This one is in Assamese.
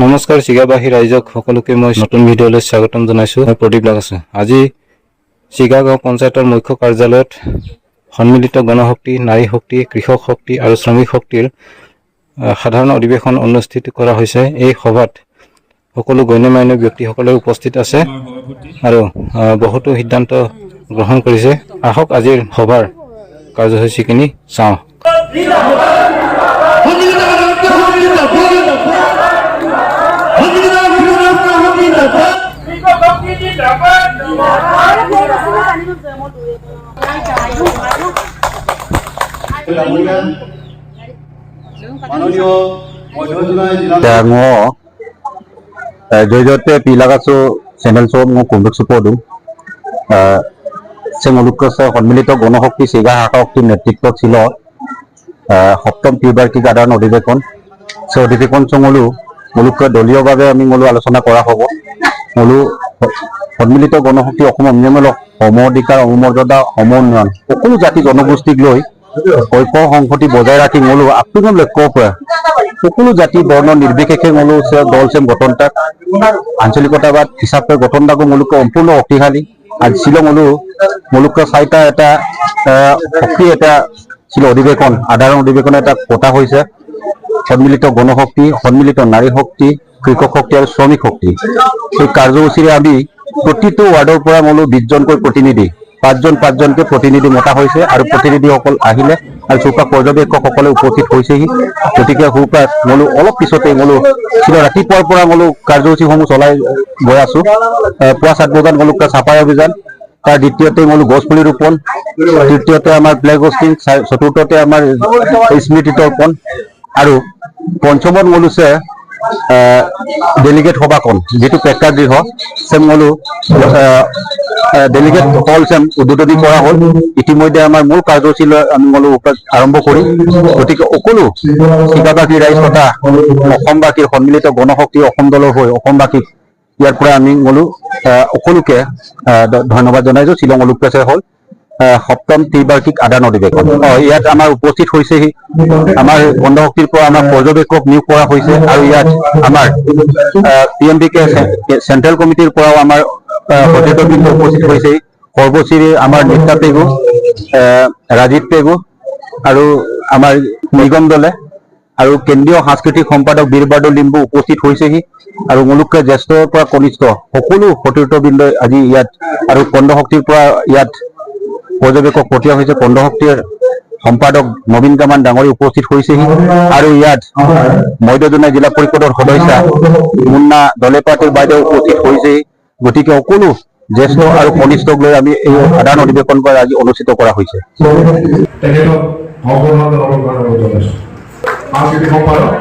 নমস্কাৰ চিগাবাহী ৰাইজক সকলোকে মই নতুন ভিডিঅ'লৈ স্বাগতম জনাইছোঁ। মই প্ৰদীপ লাগ আছোঁ। আজি চিগাগাঁও পঞ্চায়তৰ মুখ্য কাৰ্যালয়ত সন্মিলিত গণশক্তি, নাৰী শক্তি, কৃষক শক্তি আৰু শ্ৰমিক শক্তিৰ সাধাৰণ অধিৱেশন অনুষ্ঠিত কৰা হৈছে। এই সভাত সকলো গণ্যমান্য ব্যক্তিসকলে উপস্থিত আছে আৰু বহুতো সিদ্ধান্ত গ্ৰহণ কৰিছে। আহক আজিৰ সভাৰ কাৰ্যসূচীখিনি চাওঁ। Jojote pilagaso channel so mo kumbuk supodum se mulukso সন্মিলিত গণশক্তি চিগা শক্তি নেতৃত্বত ছিল সপ্তম ত্ৰিবাৰ্ষিক সাধাৰণ অধিৱেশন। সেই অধিৱেশন চমলু মুলুক দলীয়ভাৱে আমি মূল আলোচনা কৰা হ'ব। মূল সন্মিলিত গণশক্তি অসম উন্নয়নমূলক সম অধিকাৰ সমমৰ্যাদা সম উন্নয়ন সকলো জাতি জনগোষ্ঠীক লৈ ঐক্য সংহতি বজাই ৰাখি মূল আক্ৰমণ লক্ষ্য পৰা সকলো জাতি বৰ্ণ নিৰ্বিশেষে মূল দল চেম গঠনতাক আঞ্চলিকতাবাদ হিচাপে গঠনতাকো মূলক সম্পূৰ্ণ শক্তিশালী। আজ ছিল মূলক চাৰিটা এটা শক্তি এটা ছিল অধিৱেশন সাধাৰণ অধিৱেশন এটা পতা হৈছে। সন্মিলিত গণশক্তি, সন্মিলিত নাৰী শক্তি, কৃষক শক্তি আৰু শ্ৰমিক শক্তি। এই কাৰ্যসূচীৰে আমি প্ৰতিটো ৱাৰ্ডৰ পৰা মূল 20 জনকৈ প্ৰতিনিধি পাঁচজনকে প্ৰতিনিধি মতা হৈছে আৰু প্ৰতিনিধিসকল আহিলে আৰু চৌকা পৰ্যবেক্ষকসকলে উপস্থিত হৈছেহি। গতিকে সুপ্ৰাত মূল অলপ পিছতে মূল ছিল ৰাতিপুৱাৰ পৰা মূল কাৰ্যসূচীসমূহ চলাই গৈ আছো। পুৱা 7 বজাত মূল চাফাই অভিযান, তাৰ দ্বিতীয়তে মূল গছ পুলি ৰোপণ, তৃতীয়তে আমাৰ ফ্লেগ হোষ্টিং, চতুৰ্থতে আমাৰ স্মৃতি তৰ্পণ আৰু পঞ্চমত মূল হৈছে ডেলিগেট সভাখন যিটো প্ৰেক্ষাগৃহ চেম মূল ডেলিগেট হল চেম উদ্বোধনী কৰা হ'ল। ইতিমধ্যে আমাৰ মূল কাৰ্যসূচীলৈ আমি মূল আৰম্ভ কৰিম। গতিকে সকলো চিগাবাসী ৰাইজ তথা অসমবাসীৰ সন্মিলিত গণশক্তি অসম দলৰ হৈ অসমবাসীক ইয়াৰ পৰা আমি মূল সকলোকে ধন্যবাদ জনাইছো। শ্বিলং অলিম্পিয়াছে হ'ল সপ্তম ত্ৰিবাৰ্ষিক সাধাৰণ অধিৱেশন। ইয়াত আমাৰ উপস্থিত হৈছেহি আমাৰ গণশক্তিৰ পৰা আমাৰ পৰ্যবেক্ষক নিয়োগ কৰা হৈছে আৰু ইয়াত আমাৰ PMDK চেন্ট্ৰেল কমিটিৰ পৰাও আমাৰ পৰ্যটকবৃন্দ উপস্থিত হৈছেহি। সৰ্বশ্ৰী আমাৰ নেতা পেগু ৰাজীৱ পেগু আৰু আমাৰ নিগম দলে আৰু কেন্দ্ৰীয় সাংস্কৃতিক সম্পাদক বীৰবাদল লিম্বু উপস্থিত হৈছেহি আৰু মুলুকে জ্যেষ্ঠৰ পৰা কনিষ্ঠ সকলো সতীৰ্থবৃন্দ আজি ইয়াত আৰু কন্দ শক্তিৰ পৰা ইয়াত পৰ্যবেক্ষক পঠিওৱা হৈছে। কন্দ শক্তিৰ সম্পাদক নবীন কামান ডাঙৰী উপস্থিত হৈছেহি আৰু ইয়াত মধ্যজনীয়া জিলা পৰিষদৰ সদস্য মুন্না দলেপাতিৰ বাইদেউ উপস্থিত হৈছেহি। গতিকে সকলো জ্যেষ্ঠ আৰু কনিষ্ঠক লৈ আমি এই সাধাৰণ অধিৱেশন আজি অনুষ্ঠিত কৰা হৈছে। সাংস্কৃতিক সম্পাদক